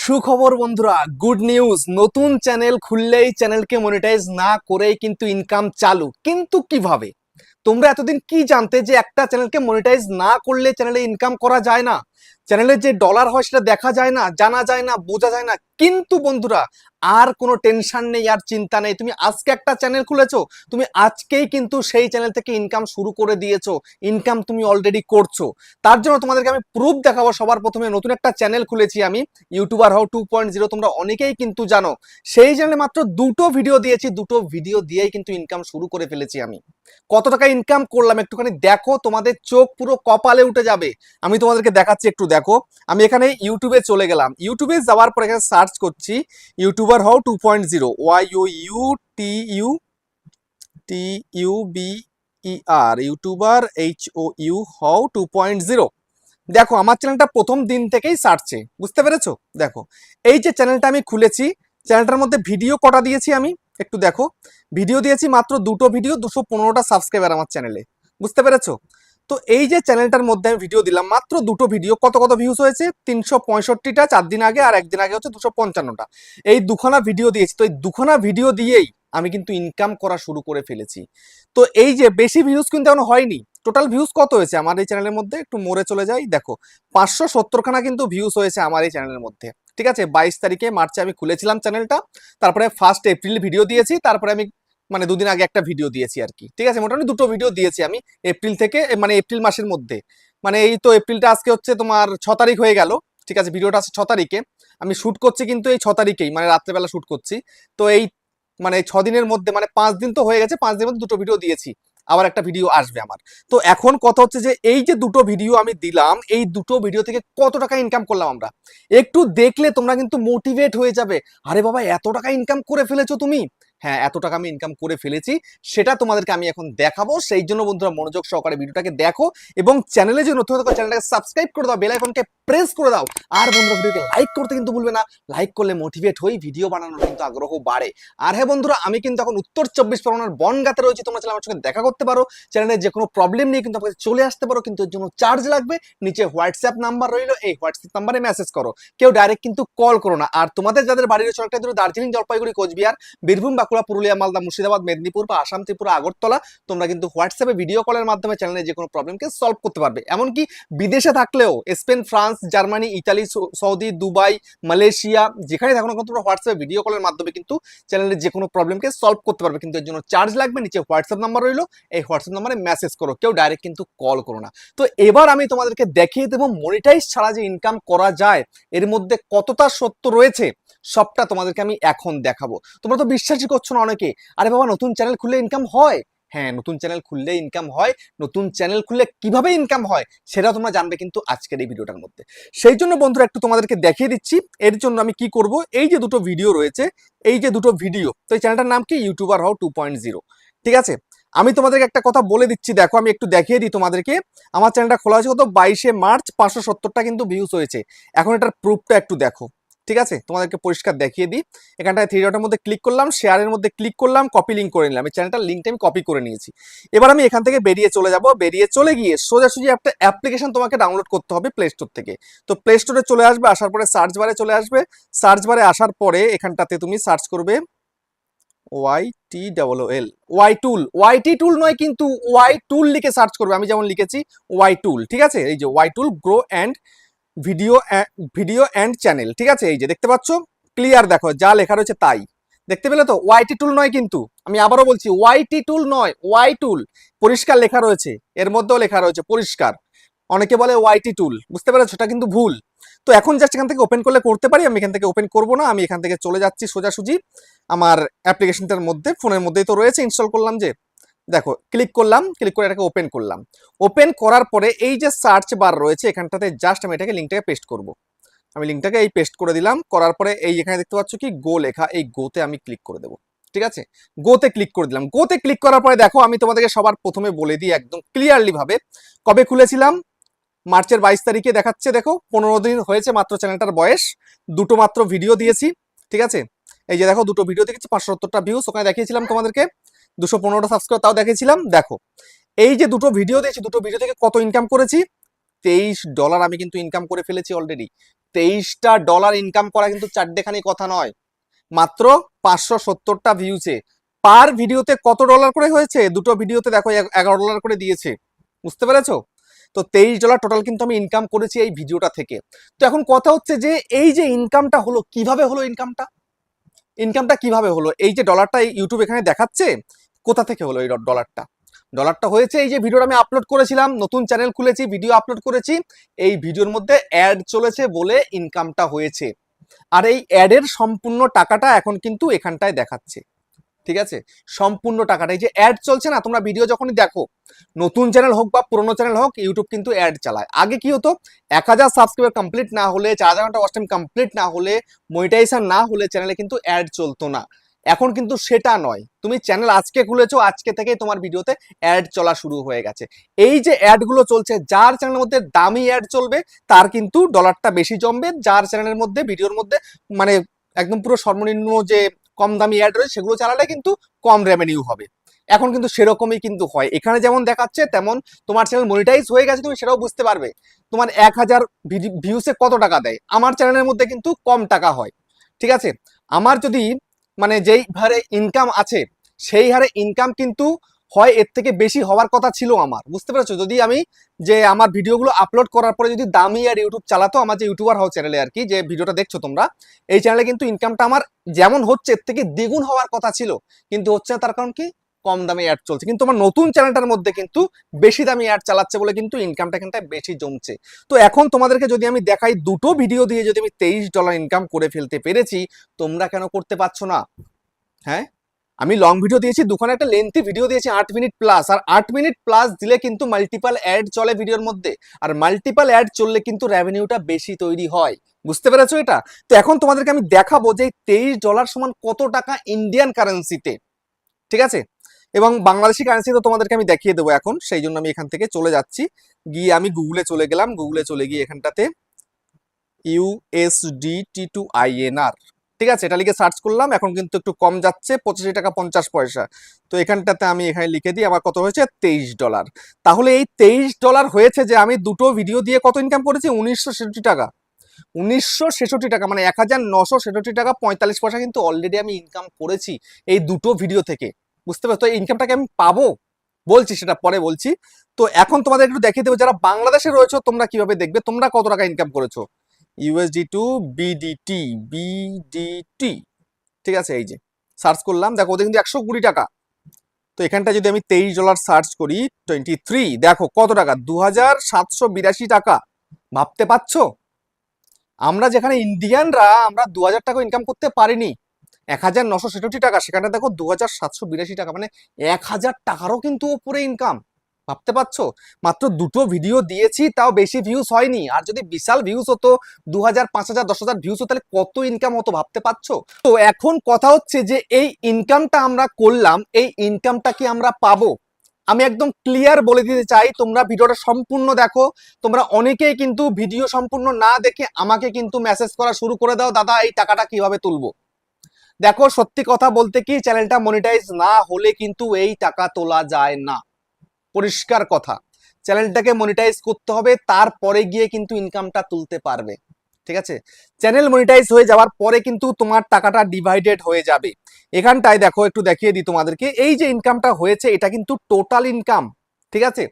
সুখবর বন্ধুরা, good news. নতুন চ্যানেল খুললেই চ্যানেলকে মনিটাইজ না করেই কিন্তু ইনকাম চালু। কিন্তু কিভাবে? তোমরা এতদিন কি জানতে যে একটা চ্যানেলকে মনিটাইজ না করলে চ্যানেলে ইনকাম করা যায় না, চ্যানেলে যে ডলার হয় সেটা দেখা যায় না, জানা যায় না, বোঝা যায় না। কিন্তু বন্ধুরা, আর কোনো টেনশন নেই, আর চিন্তা নেই। তুমি আজকে একটা চ্যানেল খুলেছো, তুমি আজকেই কিন্তু সেই চ্যানেল থেকে ইনকাম শুরু করে দিয়েছো। ইনকাম তুমি অলরেডি করছো। তার জন্য তোমাদেরকে আমি প্রুফ দেখাবো। সবার প্রথমে নতুন একটা চ্যানেল খুলেছি আমি, ইউটিউবার হও 2.0। তোমরা অনেকেই কিন্তু জানো। সেই চ্যানেলে মাত্র দুটো ভিডিও দিয়েছি, দুটো ভিডিও দিয়েই কিন্তু ইনকাম শুরু করে ফেলেছি আমি। কত টাকা ইনকাম করলাম একটুখানি দেখো, তোমাদের চোখ পুরো কপালে উঠে যাবে। আমি তোমাদেরকে দেখাচ্ছি, একটু দেখো। আমি এখানে ইউটিউবে চলে গেলাম, ইউটিউবে যাওয়ার পর এখানে সার্চ করছি ইউটিউবার হও 2.0, YOUTUBER, ইউটিউবার HOU হও 2.0। দেখো আমার চ্যানেলটা প্রথম দিন থেকেই সার্চে, বুঝতে পেরেছো? দেখো এই যে চ্যানেলটা আমি খুলেছি, চ্যানেলটার মধ্যে ভিডিও কটা দিয়েছি আমি একটু দেখো। ভিডিও দিয়েছি মাত্র দুটো ভিডিও, 215টা সাবস্ক্রাইবার আমার চ্যানেলে, বুঝতে পেরেছো? তো এই যে চ্যানেলটার মধ্যে আমি ভিডিও দিলাম, মাত্র দুটো ভিডিও, কত কত ভিউজ হয়েছে? 365টা 4 দিন আগে, আর একদিন আগে হচ্ছে 255টা। এই দুখানা ভিডিও দিয়েছি। তো এই দুখানা ভিডিও দিয়েই আমি কিন্তু ইনকাম করা শুরু করে ফেলেছি। তো এই যে বেশি ভিউজ কিন্তু এখনো হয়নি। টোটাল ভিউজ কত হয়েছে আমার এই চ্যানেলের মধ্যে? একটু মোড়ে চলে যাই, দেখো 570খানা কিন্তু ভিউজ হয়েছে আমার এই চ্যানেলের মধ্যে। ঠিক আছে, 22 তারিখে মার্চে আমি খুলেছিলাম চ্যানেলটা। তারপরে 1 এপ্রিল ভিডিও দিয়েছি, তারপরে আমি মানে দুদিন আগে একটা ভিডিও দিয়েছি আর কি। ঠিক আছে, মোটামুটি দুটো ভিডিও দিয়েছি আমি এপ্রিল থেকে, মানে এপ্রিল মাসের মধ্যে। মানে এই তো এপ্রিলটা আজকে হচ্ছে তোমার 6 তারিখ হয়ে গেল। ঠিক আছে, ভিডিওটা আছে 6 তারিখে, আমি শুট করছি কিন্তু এই 6 তারিখেই, মানে রাত্রেবেলা শুট করছি। তো এই মানে 6 দিনের মধ্যে, মানে 5 দিন তো হয়ে গেছে, 5 দিনের মধ্যে দুটো ভিডিও দিয়েছি। আবার একটা ভিডিও আসবে আমার। তো এখন কথা হচ্ছে যে এই যে দুটো ভিডিও আমি দিলাম, এই দুটো ভিডিও থেকে কত টাকা ইনকাম করলাম আমরা, একটু দেখলে তোমরা কিন্তু মোটিভেট হয়ে যাবে। আরে বাবা, এত টাকা ইনকাম করে ফেলেছো তুমি? হ্যাঁ, এত টাকা আমি ইনকাম করে ফেলেছি, সেটা তোমাদেরকে আমি এখন দেখাবো। সেই জন্য বন্ধুরা মনোযোগ সহকারে ভিডিওটাকে দেখো, এবং চ্যানেলে যে নতুন থাকো চ্যানেলটাকে সাবস্ক্রাইব করে দাও, বেল আইকনকে প্রেস করে দাও। আর বন্ধুরা ভিডিওকে লাইক করতে কিন্তু ভুলবে না। লাইক করলে মোটিভেট হই, ভিডিও বানানোর কিন্তু আগ্রহ বাড়ে। আর হ্যাঁ বন্ধুরা, আমি কিন্তু এখন উত্তর 24 পরগনার বনগাঁতে রয়েছি। তোমরা চাইলে আমার সঙ্গে দেখা করতে পারো, চ্যানেলে যে কোনো প্রবলেম নিয়ে কিন্তু আমাকে চলে আসতে পারো। কিন্তু এর জন্য চার্জ লাগবে। নিচে হোয়াটসঅ্যাপ নাম্বার রইলো, এই হোয়াটসঅ্যাপ নাম্বারে মেসেজ করো, কেউ ডাইরেক্ট কিন্তু কল করো না। আর তোমাদের যাদের বাড়ি রয়েছে অনেকটা দূরে, দার্জিলিং, জলপাইগুড়ি, কোচবিহার, বীরভূম, বাঁকুড়া, পুরুলিয়া, মালদা, মুর্শিদাবাদ, মেদিনীপুর বা আসাম, ত্রিপুরা, আগরতলা, তোমরা কিন্তু হোয়াটসঅ্যাপে ভিডিও কলের মাধ্যমে চ্যানেলে যে কোনো প্রবলেমকে সলভ করতে পারবে। এমনকি বিদেশে থাকলেও, Spain, France, Germany, Italy, Saudi, Dubai, Malaysia, যেখানে থাকো না কেন, তোমরা হোয়াটসঅ্যাপে ভিডিও কলের মাধ্যমে কিন্তু চ্যানেলের যে কোনো প্রবলেমকে সলভ করতে পারবে। কিন্তু এর জন্য চার্জ লাগবে। নিচে হোয়াটসঅ্যাপ নাম্বার রইলো, এই হোয়াটসঅ্যাপ নাম্বারে মেসেজ করো, কেউ ডাইরেক্ট কিন্তু কল করো না। তো এবার আমি তোমাদেরকে দেখিয়ে দেবো মনিটাইজ ছাড়া যে ইনকাম করা যায়, এর মধ্যে কতটা সত্য রয়েছে, সবটা তোমাদেরকে আমি এখন দেখাবো। তোমরা তো বিশ্বাসই করছো না অনেকে। আরে বাবা, নতুন চ্যানেল খুললে ইনকাম হয়? হ্যাঁ, নতুন চ্যানেল খুললে ইনকাম হয়। নতুন চ্যানেল খুললে কিভাবে ইনকাম হয় সেটা তোমরা জানবে কিন্তু আজকের এই ভিডিওটার মধ্যে। সেই জন্য বন্ধুরা একটু তোমাদেরকে দেখিয়ে দিচ্ছি। এর জন্য আমি কি করব, এই যে দুটো ভিডিও রয়েছে, এই যে দুটো ভিডিও, তো এই চ্যানেলটার নাম কি? ইউটিউবার হও 2.0। ঠিক আছে, আমি তোমাদেরকে একটা কথা বলে দিচ্ছি, দেখো আমি একটু দেখিয়ে দিই তোমাদেরকে। আমার চ্যানেলটা খোলা হয়েছে কত? 22শে মার্চ, 570টা কিন্তু ভিউজ হয়েছে। এখন এটার প্রুফটা একটু দেখো। ঠিক আছে, তোমাদেরকে পরিষ্কার দেখিয়ে দিই। এখানটায় থ্রি ডটের মধ্যে ক্লিক করলাম, শেয়ারের মধ্যে ক্লিক করলাম, কপি লিঙ্ক করে নিলাম। এই চ্যানেলটার লিঙ্কটা আমি কপি করে নিয়েছি। এবার আমি এখান থেকে বেরিয়ে চলে যাব। বেরিয়ে চলে গিয়ে সোজাসুজি একটা অ্যাপ্লিকেশন তোমাকে ডাউনলোড করতে হবে প্লে স্টোর থেকে। তো প্লে স্টোরে চলে আসবে, আসার পরে সার্চ বারে চলে আসবে। সার্চ বারে আসার পরে এখানটাতে তুমি সার্চ করবে YTOOL, ওয়াইটি টুল নয় কিন্তু, ওয়াই টুল লিখে সার্চ করবে। আমি যেমন লিখেছি ওয়াই টুল। ঠিক আছে, এই যে ওয়াই টুল গ্রো and video video and channel. ঠিক আছে, এই যে দেখতে পাচ্ছ, ক্লিয়ার দেখো যা লেখা রয়েছে তাই দেখতে পেলে তো? ওয়াইটি টুল নয় কিন্তু, আমি আবারও বলছি ওয়াইটি টুল নয়, ওয়াই টুল। পরিষ্কার লেখা রয়েছে, এর মধ্যেও লেখা রয়েছে পরিষ্কার। অনেকে বলে ওয়াইটি টুল, বুঝতে পেরেছো? সেটা কিন্তু ভুল। তো এখন জাস্ট এখান থেকে ওপেন করলে করতে পারি, আমি এখান থেকে ওপেন করব না। আমি এখান থেকে চলে যাচ্ছি সোজাসুজি আমার অ্যাপ্লিকেশনটার মধ্যে, ফোনের মধ্যেই তো রয়েছে, ইনস্টল করলাম যে। দেখো ক্লিক করলাম, ক্লিক করে এটাকে ওপেন করলাম। ওপেন করার পরে এই যে সার্চ বার রয়েছে, এখানটাতে জাস্ট আমি এটাকে লিঙ্কটাকে পেস্ট করব। আমি লিঙ্কটাকে এই পেস্ট করে দিলাম। করার পরে এই এখানে দেখতে পাচ্ছ কি গো লেখা, এই গোতে আমি ক্লিক করে দেবো। ঠিক আছে, গোতে ক্লিক করে দিলাম। গোতে ক্লিক করার পরে দেখো আমি তোমাদেরকে সবার প্রথমে বলে দিই একদম ক্লিয়ারলি ভাবে, কবে খুলেছিলাম? মার্চের 22 তারিখে দেখাচ্ছে। দেখো 15 দিন হয়েছে মাত্র চ্যানেলটার বয়স। দুটো মাত্র ভিডিও দিয়েছি। ঠিক আছে, এই যে দেখো দুটো ভিডিও দেখেছি, 570টা ভিউজ। ওখানে দেখিয়েছিলাম তোমাদেরকে 215টা সাবস্ক্রাইব, তাও দেখিয়েছিলাম। দেখো এই যে দুটো ভিডিও দিয়েছি, দুটো ভিডিও থেকে কত ইনকাম করেছি? $23 আমি কিন্তু ইনকাম করে ফেলেছি অলরেডি। $23 ইনকাম করা কিন্তু চারটেখানি কথা নয়, মাত্র 570টা ভিউছে। পার ভিডিওতে কত ডলার করে হয়েছে? দুটো ভিডিওতে দেখো $11 করে দিয়েছে, বুঝতে পেরেছো? তো $23 টোটাল কিন্তু আমি ইনকাম করেছি এই ভিডিওটা থেকে। তো এখন কথা হচ্ছে যে এই যে ইনকামটা হলো, কিভাবে হলো ইনকামটা কিভাবে হলো? এই যে ডলারটা ইউটিউব এখানে দেখাচ্ছে, কোথা থেকে হলো এই ডলারটা হয়েছে এই যে ভিডিওটা আমি আপলোড করেছিলাম, নতুন চ্যানেল খুলেছি, ভিডিও আপলোড করেছি, এই ভিডিওর মধ্যে অ্যাড চলেছে বলে ইনকামটা হয়েছে। আর এই অ্যাডের সম্পূর্ণ টাকাটা এখন কিন্তু এখানটায় দেখাচ্ছে, ঠিক আছে? সম্পূর্ণ টাকাটা, এই যে অ্যাড চলছে না, তোমরা ভিডিও যখনই দেখো, নতুন চ্যানেল হোক বা পুরোনো চ্যানেল হোক, ইউটিউব কিন্তু অ্যাড চালায়। আগে কি হতো, 1000 সাবস্ক্রাইবার কমপ্লিট না হলে, 4000 ঘন্টা ওয়াচ টাইম কমপ্লিট না হলে, মনিটাইজেশন না হলে চ্যানেলে কিন্তু অ্যাড চলতো না। এখন কিন্তু সেটা নয়, তুমি চ্যানেল আজকে খুলেছো, আজকে থেকেই তোমার ভিডিওতে অ্যাড চলা শুরু হয়ে গেছে। এই যে অ্যাডগুলো চলছে, যার চ্যানেলের মধ্যে দামি অ্যাড চলবে তার কিন্তু ডলারটা বেশি জমবে, যার চ্যানেলের মধ্যে ভিডিওর মধ্যে মানে একদম পুরো সর্বনিম্ন যে কম দামি অ্যাড রয়েছে সেগুলো চালালে কিন্তু কম রেভিনিউ হবে। এখন কিন্তু সেরকমই কিন্তু হয়, এখানে যেমন দেখাচ্ছে তেমন তোমার চ্যানেল মনিটাইজ হয়ে গেছে, তুমি সেটাও বুঝতে পারবে। তোমার 1000 ভিউসে কত টাকা দেয়, আমার চ্যানেলের মধ্যে কিন্তু কম টাকা হয়, ঠিক আছে? আমার যদি মানে যেই হারে ইনকাম আছে সেই হারে ইনকাম কিন্তু হয় এর থেকে বেশি হওয়ার কথা ছিল আমার, বুঝতে পেরেছো? যদি আমি যে আমার ভিডিওগুলো আপলোড করার পরে যদি দামি আর ইউটিউব চালাতো, আমার যে ইউটিউবার হও চ্যানেলে আর কি, যে ভিডিওটা দেখছো তোমরা, এই চ্যানেলে কিন্তু ইনকামটা আমার যেমন হচ্ছে এর থেকে দ্বিগুণ হওয়ার কথা ছিল, কিন্তু হচ্ছে না। তার কারণ কি, কম দামে অ্যাড চলছে। কিন্তু আমার নতুন চ্যানেলটার মধ্যে কিন্তু বেশি দামি অ্যাড চালাচ্ছে বলে কিন্তু ইনকামটা এখানটায় বেশি জমছে। তো এখন তোমাদেরকে যদি আমি দেখাই, দুটো ভিডিও দিয়ে যদি আমি $23 ইনকাম করে ফেলতে পেরেছি, তোমরা কেন করতে পারছো না? হ্যাঁ, আমি লং ভিডিও দিয়েছি, দুখানে একটা লেন্থি ভিডিও দিয়েছি 8 মিনিট প্লাস, আর 8 মিনিট প্লাস দিলে কিন্তু মাল্টিপাল অ্যাড চলে ভিডিওর মধ্যে, আর মাল্টিপাল অ্যাড চললে কিন্তু রেভিনিউটা বেশি তৈরি হয়, বুঝতে পেরেছো এটা? তো এখন তোমাদেরকে আমি দেখাবো যে $23 সমান কত টাকা ইন্ডিয়ান কারেন্সিতে, ঠিক আছে? এবং বাংলাদেশি কারেন্সি তো তোমাদেরকে আমি দেখিয়ে দেবো এখন, সেই জন্য আমি এখান থেকে চলে যাচ্ছি, গিয়ে আমি গুগলে চলে গেলাম, গুগলে চলে গিয়ে এখানটাতে USDT টু INR, ঠিক আছে, এটা লিখে সার্চ করলাম। এখন কিন্তু একটু কম যাচ্ছে, 85 টাকা 50 পয়সা। তো এখানটাতে আমি এখানে লিখে দিই আমার কত হয়েছে, $23। তাহলে এই $23 হয়েছে যে আমি দুটো ভিডিও দিয়ে কত ইনকাম করেছি, 1966 টাকা। 1966 টাকা মানে 1966 টাকা 45 পয়সা কিন্তু অলরেডি আমি ইনকাম করেছি এই দুটো ভিডিও থেকে, বুঝতে পারছো? তো এই ইনকামটাকে আমি পাবো, বলছি সেটা পরে বলছি। তো এখন তোমাদের একটু দেখিয়ে দেবো যারা বাংলাদেশে রয়েছে তোমরা কিভাবে দেখবে, তোমরা কত টাকা ইনকাম করেছো। USD টু বিডিটি, ঠিক আছে? এই যে সার্চ করলাম, দেখো ওদের কিন্তু 120 টাকা। তো এখানটা যদি আমি $23 সার্চ করি, 23, দেখো কত টাকা, 2782 টাকা। ভাবতে পারছো? আমরা যেখানে ইন্ডিয়ানরা আমরা 2000 টাকা ইনকাম করতে পারিনি, 1966 টাকা, সেখানে দেখো 2782 টাকা, মানে 1000 টাকারও কিন্তু উপরে ইনকাম। ভাবতে পারছো? মাত্র দুটো ভিডিও দিয়েছি, তাও বেশি ভিউজ হয়নি, আর যদি বিশাল ভিউজ হতো, 2000 5000 10,000 ভিউজ হতো, তাহলে কত ইনকাম হতো ভাবতে পারছো? তো এখন কথা হচ্ছে যে এই ইনকামটা আমরা করলাম, এই ইনকামটা কি আমরা পাবো? আমি একদম ক্লিয়ার বলে দিতে চাই, তোমরা ভিডিওটা সম্পূর্ণ দেখো। তোমরা অনেকেই কিন্তু ভিডিও সম্পূর্ণ না দেখে আমাকে কিন্তু মেসেজ করা শুরু করে দাও, দাদা এই টাকাটা কিভাবে তুলবো। দেখো সত্যি কথা বলতে কি, চ্যানেলটা মনিটাইজ না হলে কিন্তু এই টাকা তোলা যায় না, পরিষ্কার কথা। চ্যানেলটাকে মনিটাইজ করতে হবে, তারপরে গিয়ে কিন্তু ইনকামটা তুলতে পারবে, ঠিক আছে? চ্যানেল মনিটাইজ হয়ে যাওয়ার পরে কিন্তু তোমার টাকাটা ডিভাইডেড হয়ে যাবে। এখানটায় দেখো একটু দেখিয়ে দিই তোমাদেরকে, এই যে ইনকামটা হয়েছে এটা কিন্তু টোটাল ইনকাম, ঠিক আছে?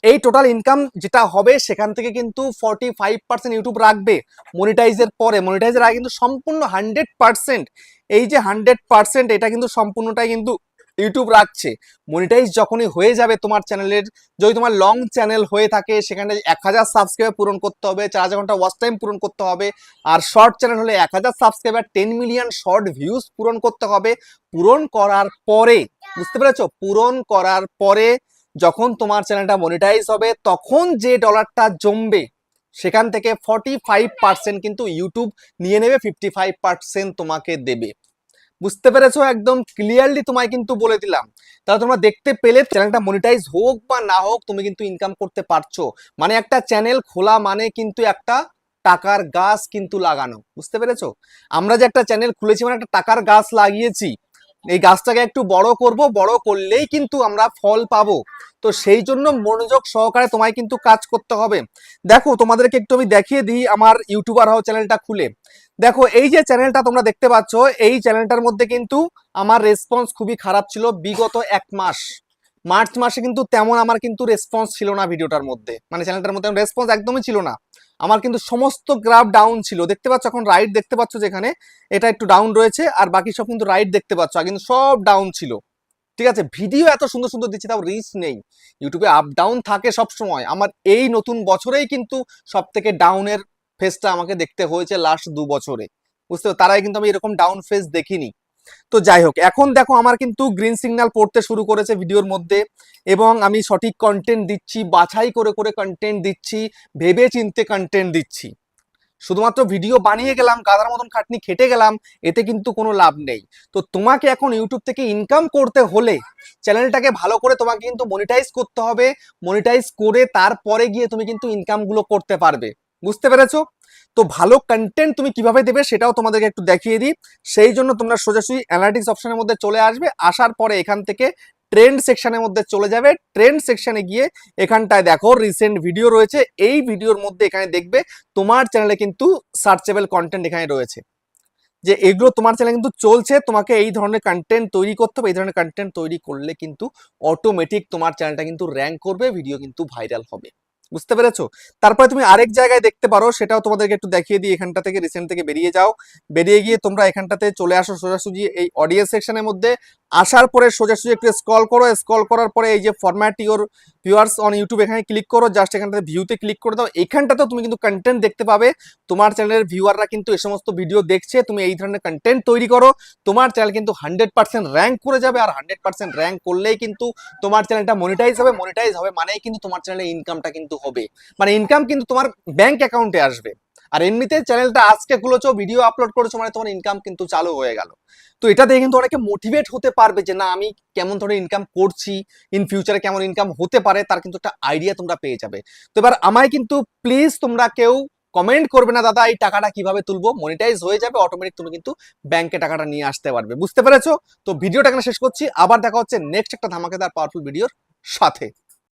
এই টোটাল ইনকাম যেটা হবে সেখান থেকে কিন্তু 45% ইউটিউব রাখবে মনিটাইজের পরে। মনিটাইজের আগে কিন্তু সম্পূর্ণ 100%, এই যে 100% এটা কিন্তু সম্পূর্ণটাই কিন্তু ইউটিউব রাখছে। মনিটাইজ যখনই হয়ে যাবে তোমার চ্যানেলের, যদি তোমার লং চ্যানেল হয়ে থাকে সেখানে 1000 সাবস্ক্রাইবার পূরণ করতে হবে, 4000 ঘন্টা ওয়াচ টাইম পূরণ করতে হবে। আর শর্ট চ্যানেল হলে 1000 সাবস্ক্রাইবার 10 মিলিয়ন শর্ট ভিউজ পূরণ করতে হবে। পূরণ করার পরে, বুঝতে পেরেছো, পূরণ করার পরে যখন তোমার চ্যানেলটা মনিটাইজ হবে, তখন যে ডলারটা জমবে সেখান থেকে 45% কিন্তু ইউটিউব নিয়ে নেবে, 55% তোমাকে দেবে। বুঝতে পেরেছো? একদম ক্লিয়ারলি তোমায় কিন্তু বলে দিলাম। তাহলে তোমরা দেখতে পেলে, চ্যানেলটা মনিটাইজ হোক বা না হোক তুমি কিন্তু ইনকাম করতে পারছো। মানে একটা চ্যানেল খোলা মানে কিন্তু একটা টাকার গাছ কিন্তু লাগানো, বুঝতে পেরেছো? আমরা যে একটা চ্যানেল খুলেছি মানে একটা টাকার গাছ লাগিয়েছি। এই গাছটাকে একটু বড় করব, বড় করলেই কিন্তু আমরা ফল পাবো। তো সেই জন্য মনোযোগ সহকারে তোমায় কিন্তু কাজ করতে হবে। দেখো তোমাদেরকে একটু আমি দেখিয়ে দিই আমার ইউটিউবার হাও চ্যানেলটা খুলে। দেখো এই যে চ্যানেলটা তোমরা দেখতে পাচ্ছ, এই চ্যানেলটার মধ্যে কিন্তু আমার রেসপন্স খুবই খারাপ ছিল বিগত 1 মাস। মার্চ মাসে কিন্তু তেমন আমার কিন্তু রেসপন্স ছিল না ভিডিওটার মধ্যে, মানে চ্যানেলটার মধ্যে রেসপন্স একদমই ছিল না। আমার কিন্তু সমস্ত গ্রাফ ডাউন ছিল, দেখতে পাচ্ছ এখন রাইট দেখতে পাচ্ছ যেখানে এটা একটু ডাউন রয়েছে, আর বাকি সব কিন্তু রাইট দেখতে পাচ্ছ, আর কিন্তু সব ডাউন ছিল। ঠিক আছে, ভিডিও এত সুন্দর সুন্দর দিচ্ছে তাও রিচ নেই। ইউটিউবে আপ ডাউন থাকে সব সময়। আমার এই নতুন বছরেই কিন্তু সব থেকে ডাউনের ফেজটা আমাকে দেখতে হয়েছে লাস্ট 2 বছরে। বুঝতে পারছো, তারাই কিন্তু আমি এরকম ডাউন ফেজ দেখিনি। তো যাই হোক, এখন দেখো আমার কিন্তু গ্রিন সিগন্যাল পড়তে শুরু করেছে ভিডিওর মধ্যে, এবং আমি সঠিক কন্টেন্ট দিচ্ছি, বাছাই করে করে কন্টেন্ট দিচ্ছি, ভেবে চিন্তে কন্টেন্ট দিচ্ছি। শুধুমাত্র ভিডিও বানিয়ে গেলাম, গাধার মতন খাটনি খেটে গেলাম, এতে কিন্তু কোনো লাভ নেই। তো তোমাকে এখন ইউটিউব থেকে ইনকাম করতে হলে চ্যানেলটাকে ভালো করে তোমাকে কিন্তু মনিটাইজ করতে হবে। মনিটাইজ করে তারপরে গিয়ে তুমি কিন্তু ইনকামগুলো করতে পারবে। বুঝতে পেরেছো? তো ভালো কন্টেন্ট তুমি কিভাবে দেবে সেটাও তোমাদেরকে একটু দেখিয়ে দিই। সেই জন্য তোমরা সোজাসুজি অ্যানালিটিক্স অপশনের মধ্যে চলে আসবে, আসার পরে এখান থেকে ট্রেন্ড সেকশনের মধ্যে চলে যাবে। ট্রেন্ড সেকশনে গিয়ে এখানটায় দেখো রিসেন্ট ভিডিও রয়েছে, এই ভিডিওর মধ্যে এখানে দেখবে তোমার চ্যানেলে কিন্তু সার্চেবল কন্টেন্ট এখানে রয়েছে, যে এগুলো তোমার চ্যানেলে কিন্তু চলছে। তোমাকে এই ধরনের কন্টেন্ট তৈরি করতে হবে, এই ধরনের কন্টেন্ট তৈরি করলে কিন্তু অটোমেটিক তোমার চ্যানেলটা কিন্তু র্যাঙ্ক করবে, ভিডিও কিন্তু ভাইরাল হবে। বুঝতে পেরেছো? তারপরে তুমি আরেক জায়গায় দেখতে পারো, সেটাও তোমাদেরকে একটু দেখিয়ে দিই। এখানটা থেকে রিসেন্ট থেকে বেরিয়ে যাও, বেরিয়ে গিয়ে তোমরা এখানটাতে চলে আসো সোজাসুজি এই অডিয়েন্স সেকশনের মধ্যে। আসার পরে সোজাসুজি একটু স্ক্রল করো, স্ক্রল করার পরে এই যে format your viewers on YouTube এখানে ক্লিক করো, জাস্ট এখানটাতে ভিউতে ক্লিক করে দাও। এখানটাতেও তুমি কিন্তু কন্টেন্ট দেখতে পাবে, তোমার চ্যানেলের ভিউয়াররা কিন্তু এই সমস্ত ভিডিও দেখছে, তুমি এই ধরনের কন্টেন্ট তৈরি করো, তোমার চ্যানেল কিন্তু 100% র্যাঙ্ক করে যাবে। আর 100% র্যাঙ্ক করলেই কিন্তু তোমার চ্যানেলটা মনিটাইজ হবে। মনিটাইজ হবে মানেই কিন্তু তোমার চ্যানেলে ইনকামটা কিন্তু হবে, মানে ইনকাম কিন্তু তোমার ব্যাংক অ্যাকাউন্টে আসবে। আর এমনিতে চ্যানেলটা আজকে খুলেছো, ভিডিও আপলোড করেছো, মানে তোমার ইনকাম কিন্তু চালু হয়ে গেল। তো এটা দেখে কিন্তু অনেকে মোটিভেট হতে পারবে যে না আমি কেমন ধরনের ইনকাম করছি, ইন ফিউচারে কেমন ইনকাম হতে পারে, তার কিন্তু একটা আইডিয়া তোমরা পেয়ে যাবে। তো এবার আমায় কিন্তু প্লিজ তোমরা কেউ কমেন্ট করবে না দাদা এই টাকাটা কিভাবে তুলবো, মনিটাইজ হয়ে যাবে অটোমেটিক, তুমি কিন্তু ব্যাংকে টাকাটা নিয়ে আসতে পারবে। বুঝতে পেরেছো? তো ভিডিওটা এখানে শেষ করছি, আবার দেখা হচ্ছে নেক্সট একটা ধামাকেদার পাওয়ারফুল ভিডিওর সাথে।